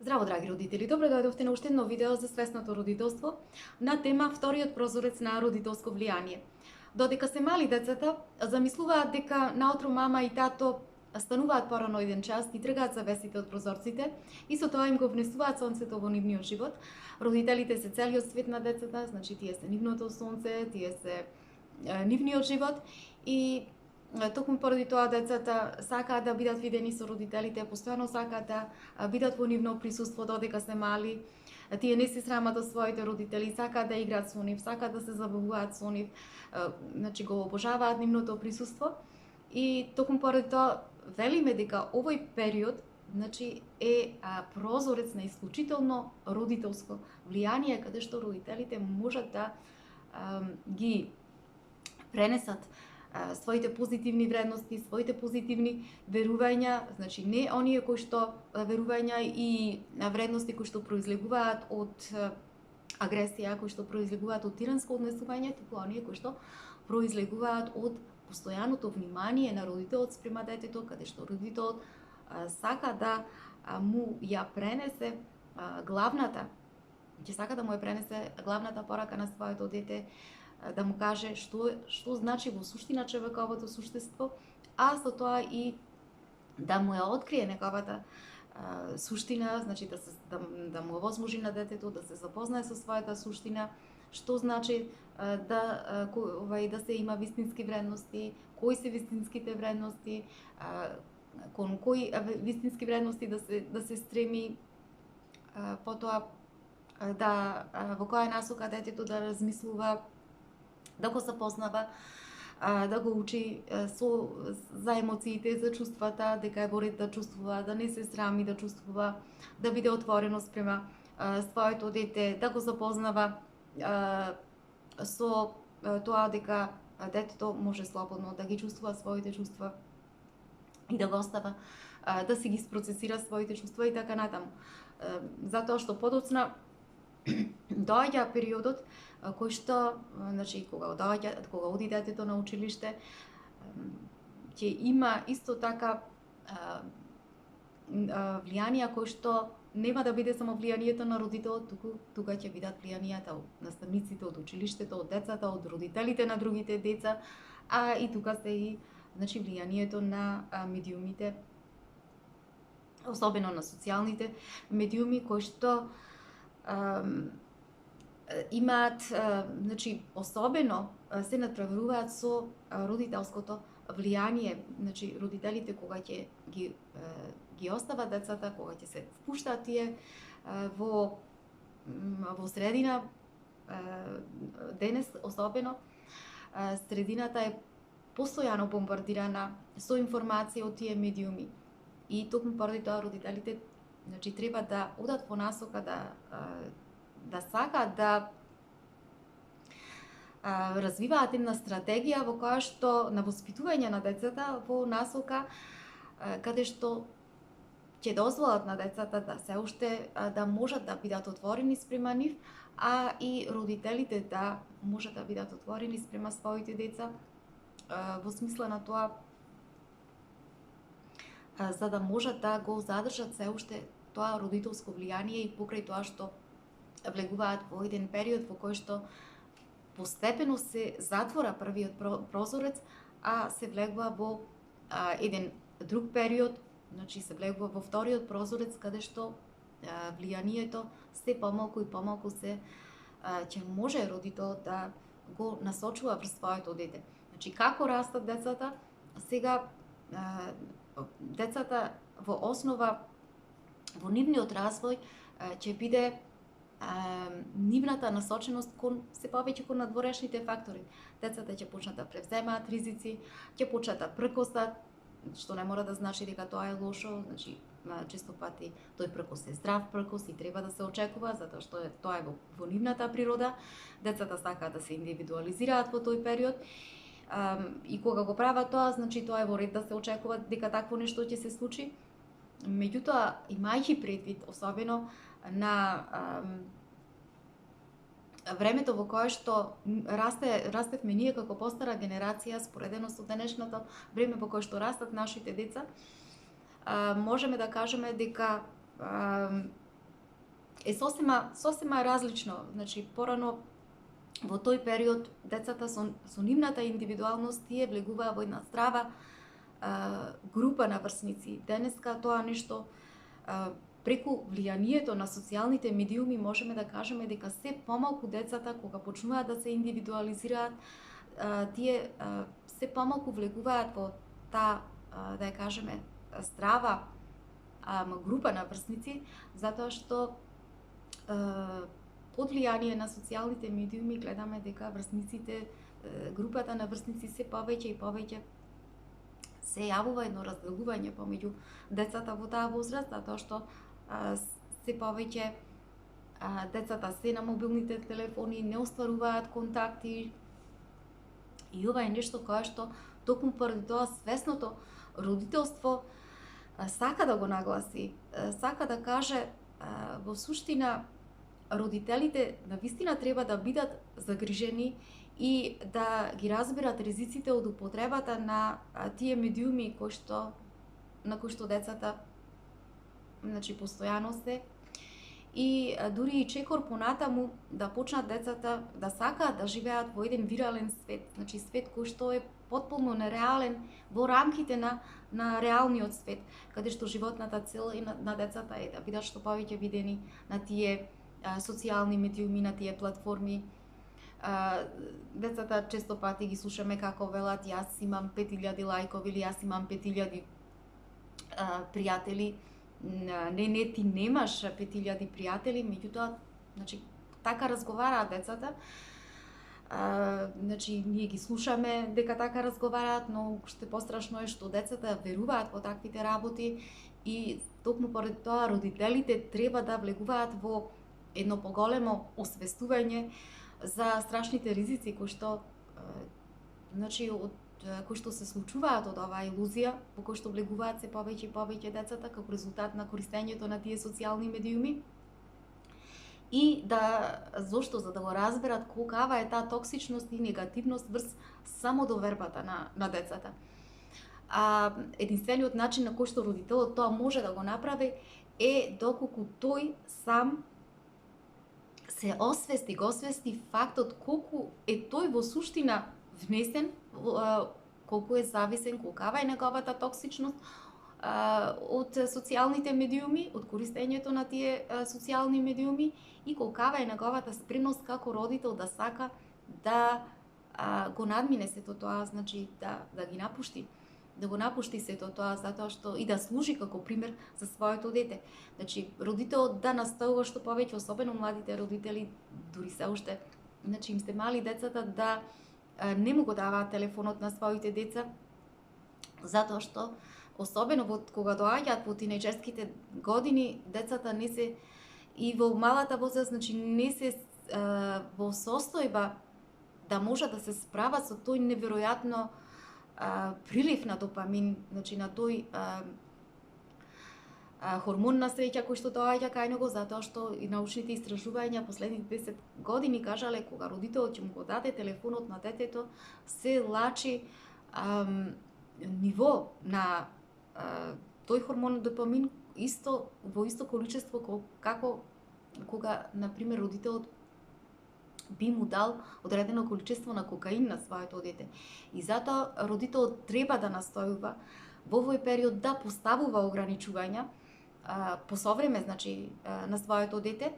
Здраво, драги родители! Добре дојдовте на уште едно видео за свесното родителство на тема вториот прозорец на родителско влијание. Додека се мали децата, замислуваат дека наутро мама и тато стануваат порано еден час и тргаат завесите од прозорците и со тоа им го внесуваат сонцето во нивниот живот. Родителите се целиот свет на децата, значи тие се нивното сонце, тие се нивниот живот и токму поради тоа децата сакаат да бидат видени со родителите, постојано сакаат да бидат во нивно присуство додека се мали. Тие не се срамат од своите родители, сакаат да играат со нив, сакаат да се забавуваат со нив, значи го обожаваат нивното присуство. И токму поради тоа велиме дека овој период значи е прозорец на исклучително родителско влијание, каде што родителите можат да ги пренесат своите позитивни вредности, своите позитивни верувања, значи не оние кои што верувања и вредности кои што произлегуваат од агресија, кои што произлегуваат од тиранско однесување, туку оние кои што произлегуваат од постојаното внимание на родителот спрема детето, каде што родителот сака да му ја пренесе главната, ќе сака да му ја пренесе главната порака на своето дете, да му каже што значи во суштина човековото суштество, а со тоа и да му ја открие неговата суштина, значи да му овозможи на детето да се запознае со својата суштина, што значи да се има вистински вредности, кои се вистинските вредности, кон кои вистински вредности да се стреми, потоа во која насока детето да размислува, да го запознава, да го учи за емоциите, за чувствата, дека е во ред да чувствува, да не се срами да чувствува, да биде отворено спрема своето дете, да го запознава со тоа дека детето може слободно да ги чувствува своите чувства и да го остава да си ги спроцесира своите чувства и така натаму. Затоа што подоцна доаѓа периодот кој што, значи, кога оди детето на училиште, ќе има исто така влијанија кои што нема да биде само влијанието на родителот, туку тука ќе бидат влијанијата од наставниците, од училиштето, од децата, од родителите на другите деца, а и тука се и значи влијанието на медиумите, особено на социјалните медиуми кои што имаат, значи, особено се надпреваруваат со родителското влијание, значи родителите кога ќе ги остават децата, кога ќе се впуштаат тие во средина, денес особено средината е постојано бомбардирана со информации од тие медиуми и токму поради тоа родителите значи треба да одат во насока да сакаат да развиваат една стратегија во која што на воспитување на децата во насока каде што ќе дозволат на децата да се уште да можат да бидат отворени спрема нив, а и родителите да можат да бидат отворени спрема своите деца во смисла на тоа за да можат да го задржат се уште тоа родителско влијание и покрај тоа што влегуваат во еден период во кој што постепено се затвора првиот прозорец, а се влегува во еден друг период, значи се влегува во вториот прозорец каде што влијанието се помалку и помалку се ќе може родителот да го насочува врз своето дете. Значи како растат децата, сега децата во основа во нивниот развој ќе биде нивната насоченост се повеќе кон надворешните фактори. Децата ќе почнат да превземаат ризици, ќе почнат да пркосат, што не мора да значи дека тоа е лошо, значи често пати тој пркос е здрав пркос и треба да се очекува, затоа што тоа е во нивната природа. Децата сакаат да се индивидуализираат во тој период. И кога го прават тоа, значи тоа е во ред да се очекува дека такво нешто ќе се случи. Меѓутоа, имајќи предвид особено на времето во кое што растевме ние како постара генерација, споредено со денешното време во кое што растат нашите деца, можеме да кажеме дека е сосема различно. Значи порано во тој период децата со нивната индивидуалност тие влегуваа во една здрава група на врсници. Денеска тоа нешто преку влијанието на социјалните медиуми можеме да кажеме дека се помалку децата кога почнуваат да се индивидуализираат, тие се помалку влегуваат во таа, да ја кажеме, здрава група на врсници, затоа што под влијание на социјалните медиуми гледаме дека врсниците, групата на врсници се повеќе и повеќе се јавува едно разделување помеѓу децата во таа возраст, затоа што се повеќе децата се на мобилните телефони, не остваруваат контакти, и ова е нешто кое што токму поради тоа свесното родителство сака да го нагласи, сака да каже во суштина родителите навистина треба да бидат загрижени и да ги разберат ризиците од употребата на тие медиуми на кои што децата постојано се, и дури и чекор понатаму да почнат децата да сакаат да живеат во еден вирален свет, свет кој што е потполно нереален во рамките на реалниот свет, каде што животната цел на децата е да бидат што повеќе видени на тие социјални медиуми, на тие платформи. Децата често пати ги слушаме како велат: јас имам 5000 лајкови или јас имам 5000 пријатели. Не, ти немаш 5000 пријатели, меѓутоа, така разговараат децата. Ние ги слушаме дека така разговараат, но што пострашно е што децата веруваат во таквите работи, и токму поради тоа родителите треба да влегуваат во едно поголемо освестување за страшните ризици кои што кои што се случуваат од оваа илузија, во кој што влегуваат се повеќе и повеќе децата како резултат на користењето на тие социјални медиуми. И зошто? За да го разберат колкава е таа токсичност и негативност врз самодовербата на децата. Единствениот начин на кој што родителот тоа може да го направи е доколку тој сам се го освести фактот колку е тој во суштина внесен, колку е зависен, колкава е неговата токсичност од социјалните медиуми, од користењето на тие социјални медиуми, и колкава е неговата спремност како родител да сака да го надмине сето тоа, да ги напушти, да го напушти сето тоа, затоа што и да служи како пример за своето дете. Родителот да настојува што повеќе, особено младите родители, дури се уште, им се мали децата, да не му го даваат телефонот на своите деца, затоа што особено кога доаѓаат во тинејџерските години, децата не се, и во малата возраст, не се во состојба да може да се справат со тој неверојатно прилив на допамин, на тој хормон на среќа кој што доаѓа кај него, затоа што и научните истражувања последните 10 години кажале кога родителот ќе му го даде телефонот на детето, се лачи ниво на тој хормон допамин во исто количество како кога, например, родителот би му дал одредено количество на кокаин на своето дете. И затоа родителот треба да настојува во овој период да поставува ограничувања по совреме, на своето дете,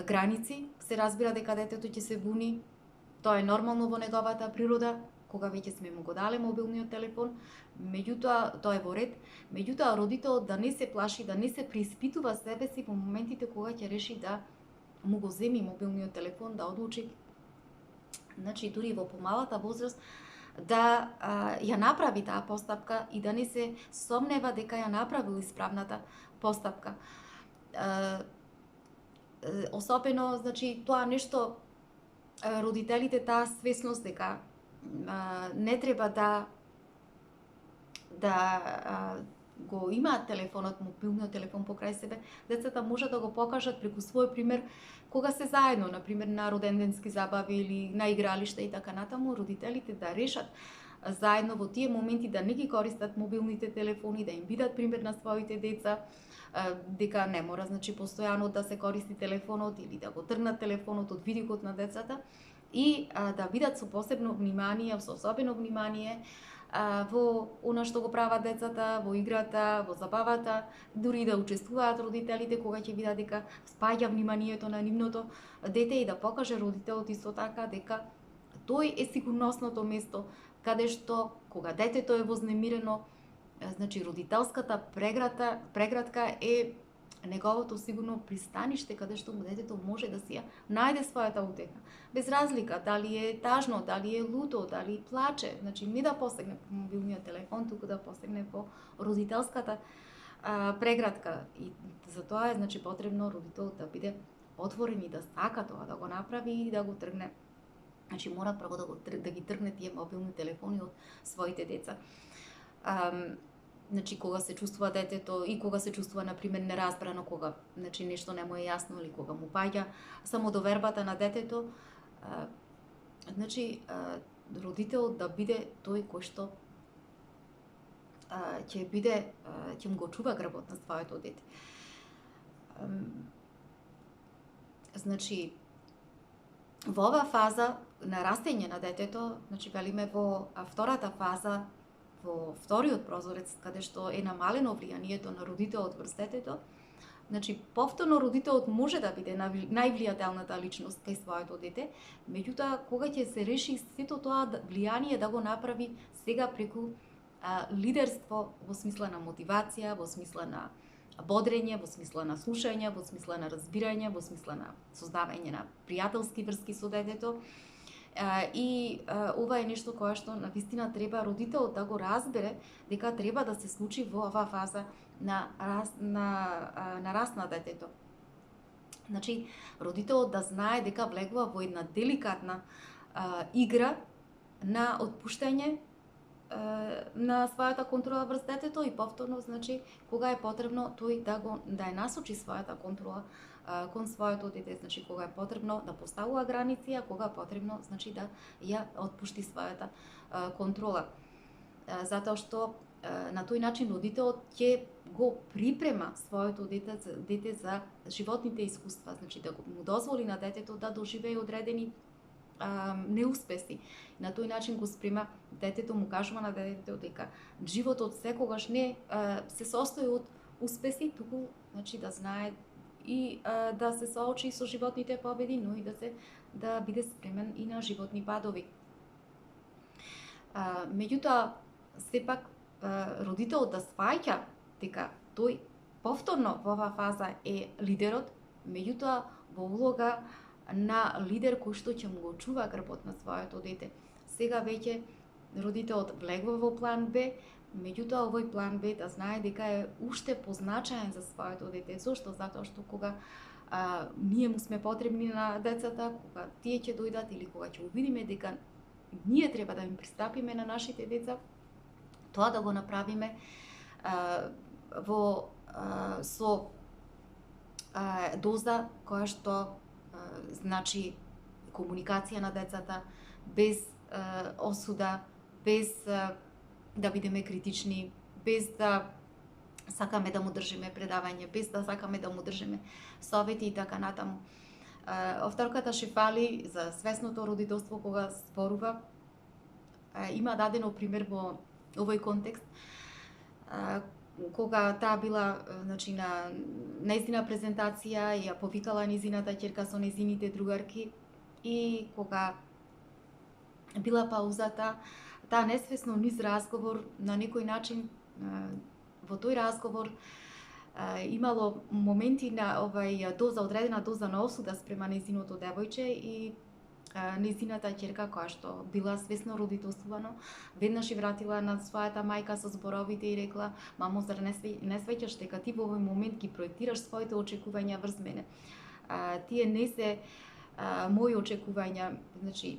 граници. Се разбира дека детето ќе се буни, тоа е нормално во неговата природа, кога веќе сме му го дале мобилниот телефон, меѓутоа тоа е во ред, меѓутоа родителот да не се плаши, да не се преиспитува себе си во моментите кога ќе реши да му го земи мобилниот телефон, да одлучи, дури во помалата возраст, да ја направи таа постапка и да не се сомнева дека ја направил исправната постапка. Особено, тоа нешто, родителите, таа свесност дека не треба да го имаат телефонот, мобилниот телефон покрај себе, децата може да го покажат преку свој пример кога се заедно, например на роденденски забави или на игралиште и така натаму, родителите да решат заедно во тие моменти да не ги користат мобилните телефони, да им бидат пример на своите деца, дека не мора значи постојано да се користи телефонот или да го тргнат телефонот од видикот на децата и да бидат со посебно внимание, со особено внимание во она што го прават децата, во играта, во забавата, дури да учествуваат родителите кога ќе видат дека спаѓа вниманието на нивното дете и да покаже родителот исто така дека тој е сигурносното место каде што кога детето е вознемирено, значи родителската преградка е неговото сигурно пристаниште каде што детето може да си ја најде својата утеха. Без разлика дали е тажно, дали е луто, дали плаче, значи не да посегне по мобилниот телефон, туку да посегне по родителската преградка. И за тоа е значи потребно родителот да биде отворен и да сака тоа, да го направи и да го тргне. Значи мора прво да ги тргне тие мобилни телефони од своите деца. Значи кога се чувствува детето и кога се чувствува на пример неразбрано, кога значи нешто не му е јасно или кога му паѓа самодовербата на детето, значи родителот да биде тој кој што ќе му го чува грбот на своето дете. Значи во оваа фаза на растење на детето, значи велиме во втората фаза, во вториот прозорец, каде што е намалено влијанието на родителот врз детето, значи повторно родителот може да биде највлијателната личност кај своето дете, меѓутоа кога ќе се реши сето тоа влијание да го направи сега преку лидерство во смисла на мотивација, во смисла на бодрење, во смисла на слушање, во смисла на разбирање, во смисла на создавање на пријателски врски со детето. И ова е нешто кое што навистина треба родителот да го разбере дека треба да се случи во оваа фаза на раст на детето. Значи, родителот да знае дека влегува во една деликатна игра на отпуштање на својата контрола врз детето и повторно, значи, кога е потребно тој да ја насочи својата контрола кон своето дете, значи кога е потребно да поставува граници, а кога е потребно, значи да ја отпушти својата контрола. Затоа што на тој начин родителот ќе го припрема своето дете за животните искуства, значи да му дозволи на детето да доживее одредени неуспеси. На тој начин го спрема детето, му кажува на детето дека животот секогаш не се состои од успеси, туку значи да знае и да се соочи со животните победи, но и да биде спремен и на животни падови. Меѓутоа, сепак родителот да сваќа дека тој повторно во оваа фаза е лидерот, меѓутоа во улога на лидер кој што ќе му го чува грбот на своето дете. Сега веќе родителот влегува во план Б, меѓутоа овој план Б да знае дека е уште позначаен за своето дете. Зошто? Затоа што кога ние му сме потребни на децата, кога тие ќе дојдат или кога ќе увидиме дека ние треба да им пристапиме на нашите деца, тоа да го направиме со доза која што значи комуникација на децата, без осуда, без да бидеме критични, без да сакаме да му држиме предавање, без да сакаме да му држиме совети и така натаму. Авторката Шефали за свесното родителство кога зборува, има дадено пример во овој контекст, кога таа била значи на нејзина презентација и ја повикала незината ќерка со незините другарки и кога била паузата, таа несвесно низ разговор на некој начин во тој разговор имало моменти на одредена доза на осуда спрема незиното девојче и незината ќерка која што била свесно родителствувано, веднаш и вратила на својата мајка со зборовите и рекла: "Мамо, зар не свеќаш дека ти во овој момент ги проектираш своите очекувања врз мене? Тие не се мои очекувања, значи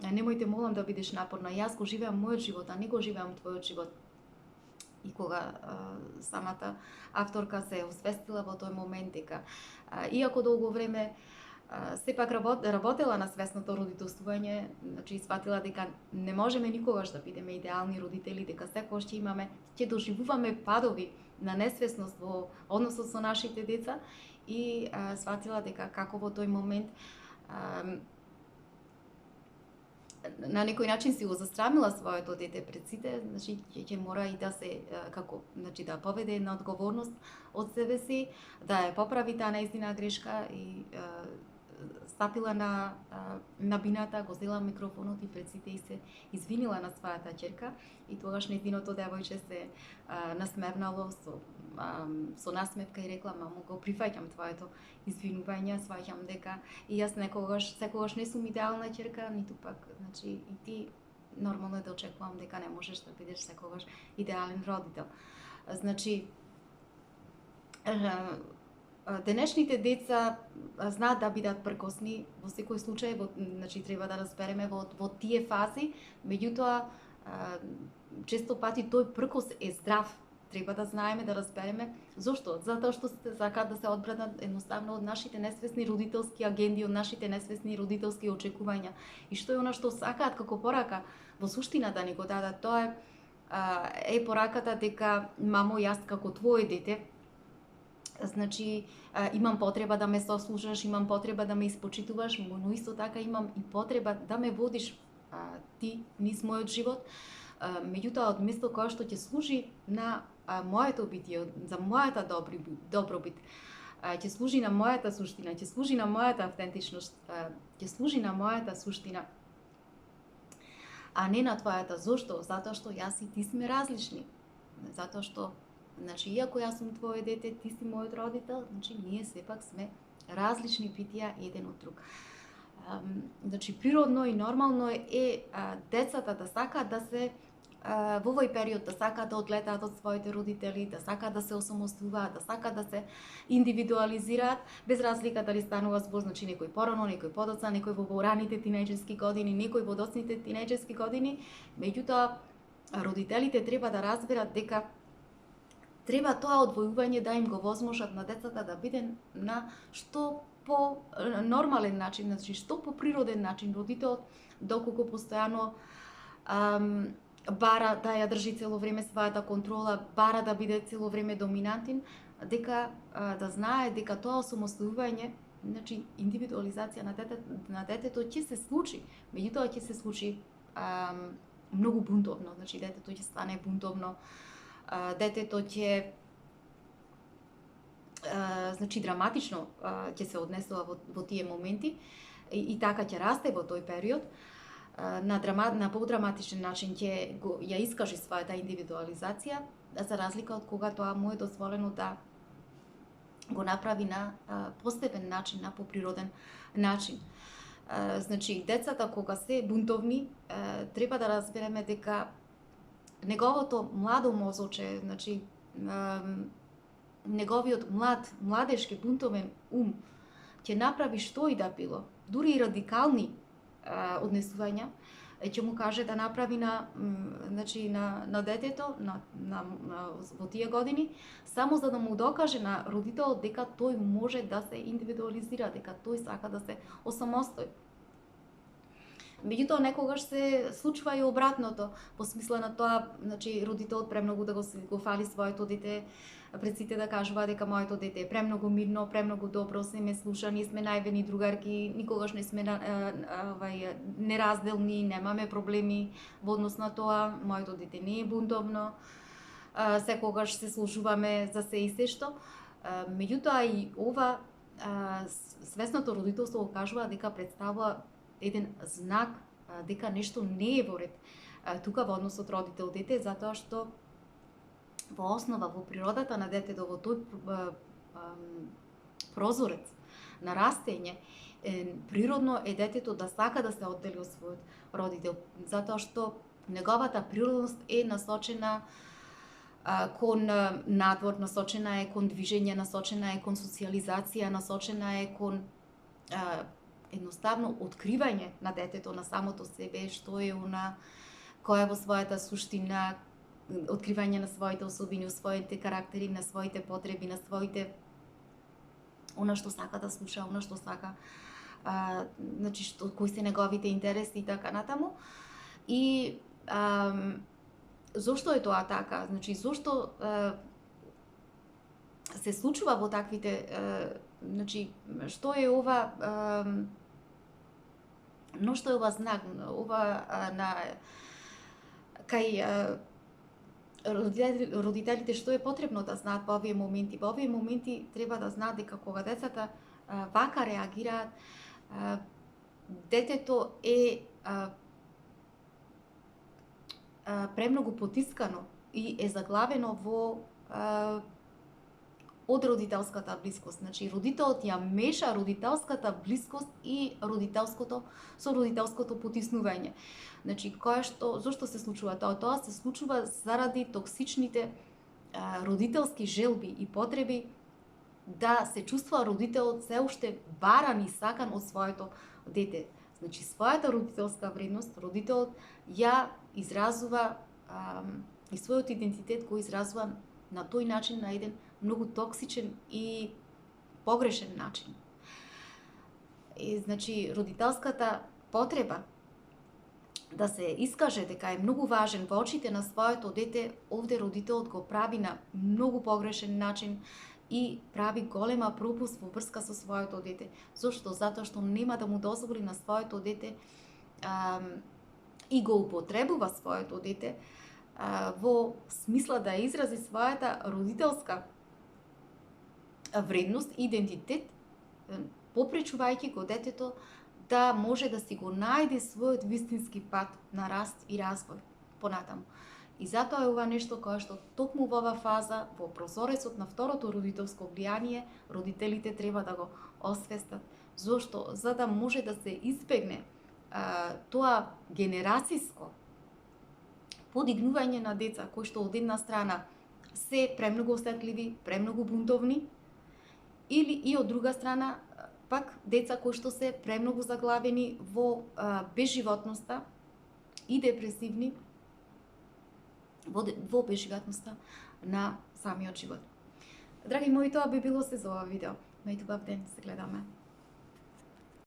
немојте молам да бидеш напорна. Јас го живеам мојот живот, а не го живеам твојот живот." И кога самата авторка се освестила во тој момент дека иако долго време сепак работела на свесното родителствување, значи сватила дека не можеме никогаш да бидеме идеални родители, дека секогаш ќе доживуваме падови на несвесност во односот со нашите деца и сватила дека како во тој момент на некој начин си го застрамила своето дете пред сите, значи ќе мора и да се како значи да поведе една одговорност од себе си, да ја поправи таа нејзина грешка и стапила на бината, го зела микрофонот и пред сите и се извинила на својата ќерка и тогаш нејзиното девојче се насмевнало со насмевка и рекла: мамо, го прифаќам твоето извинување, сваќам дека и јас секогаш не сум идеална ќерка, ниту пак, значи и ти нормално е да очекувам дека не можеш да бидеш секогаш идеален родител. Значи денешните деца знаат да бидат пркосни во секој случај, значи треба да разбереме во тие фази, меѓутоа често пати тој пркос е здрав. Треба да знаеме, да разбереме зошто? Затоа што се сакаат да се одбранат едноставно од нашите несвесни родителски агенди, од нашите несвесни родителски очекувања. И што е она што сакаат како порака во суштина да ни го дадат, тоа е пораката дека мамо, јас како твое дете, значи имам потреба да ме сослушаш, имам потреба да ме испочитуваш, но исто така имам и потреба да ме водиш ти низ мојот живот, меѓутоа од место кое што ќе служи на моето битие, за мојата добробит, ќе служи на мојата суштина, ќе служи на мојата автентичност, ќе служи на мојата суштина, а не на твојата. Зошто? Затоа што јас и ти сме различни. Затоа што, значи, иако јас сум твое дете, ти си мојот родител, значи ние сепак сме различни битија еден од друг. Значи, природно и нормално е децата да сакаат да се во овој период да сакаат да одлетаат од своите родители, да сакаат да се осамостојуваат, да сакаат да се индивидуализираат, без разлика дали станува збор, значи некој порано, некој подоцна, некој во раните тинејџерски години, некој во доцните тинејџерски години, меѓутоа родителите треба да разберат дека треба тоа одвојување да им го возможат на децата да биде на што по нормален начин, значи што по природен начин. Родителот доколку постојано бара да ја држи цело време својата контрола, бара да биде цело време доминантен, дека да знае дека тоа осамостојување, значи индивидуализација на детето ќе се случи, меѓутоа ќе се случи многу бунтовно, значи детето ќе стане бунтовно, детето ќе значи драматично ќе се однесува во тие моменти и така ќе расте во тој период. На подраматичен начин ќе ја искажи својата индивидуализација, за разлика од кога тоа му е дозволено да го направи на постепен начин, на поприроден начин. Значи, децата кога се бунтовни, треба да разбереме дека неговото младо мозоче, значи неговиот младешки бунтовен ум ќе направи што и да било, дури и радикални однесувања, ќе му каже да направи значи на детето во тие години, само за да му докаже на родителот дека тој може да се индивидуализира, дека тој сака да се осамостои. Меѓутоа некогаш се случува и обратното, по смисла на тоа, значи родителот премногу да го фали своето дете, пред сите да кажува дека моето дете е премногу мирно, премногу добро, се ме слуша, ние сме најверни другарки, никогаш не сме неразделни, немаме проблеми во однос на тоа, моето дете не е бунтовно, секогаш се служуваме за се и се што. Меѓутоа и ова свесното родителство го кажува дека представува еден знак дека нешто не е во ред тука во односот родител-дете, затоа што во основа, во природата на детето, во тој прозорец на растење, природно е детето да сака да се оддели од својот родител, затоа што неговата природност е насочена кон надвор, насочена е кон движење, насочена е кон социјализација, насочена е кон едноставно откривање на детето, на самото себе, што е она, која е во својата суштина, откривање на своите особини, своите карактери, на своите потреби, на своите она што сака да слуша, она што сака значи кои се неговите интереси и така натаму. И зошто е тоа така? Значи зошто се случува во таквите, значи што е ова, но што е ова знак, ова на кај родителите што е потребно да знаат во овие моменти. Во овие моменти треба да знаат дека кога децата вака реагираат, детето е премногу потискано и е заглавено во од родителската блискост. Значи родителот ја меша родителската блискост и со родителското потиснување. Значи зошто се случува тоа? Тоа се случува заради токсичните родителски желби и потреби да се чувствува родителот се уште баран и сакан од своето дете. Значи својата родителска вредност родителот ја изразува и својот идентитет го изразува на тој начин, на еден многу токсичен и погрешен начин. И значи родителската потреба да се искаже дека е многу важен во очите на своето дете, овде родителот го прави на многу погрешен начин и прави голема пропуст во врска со своето дете. Зошто? Затоа што нема да му дозволи на своето дете и го употребува своето дете во смисла да изрази својата родителска вредност, идентитет, попречувајќи го детето да може да си го најде својот вистински пат на раст и развој понатаму. И затоа е ова нешто кое што токму во оваа фаза, во прозорецот на второто родителско влијание, родителите треба да го освестат. Зошто? За да може да се избегне тоа генерациско подигнување на деца кои што од една страна се премногу осетливи, премногу бунтовни, или и од друга страна пак деца кои што се премногу заглавени во безживотноста и депресивни во безживотноста на самиот живот. Драги мои, тоа би било се за ова видео. Мајте убав ден, се гледаме.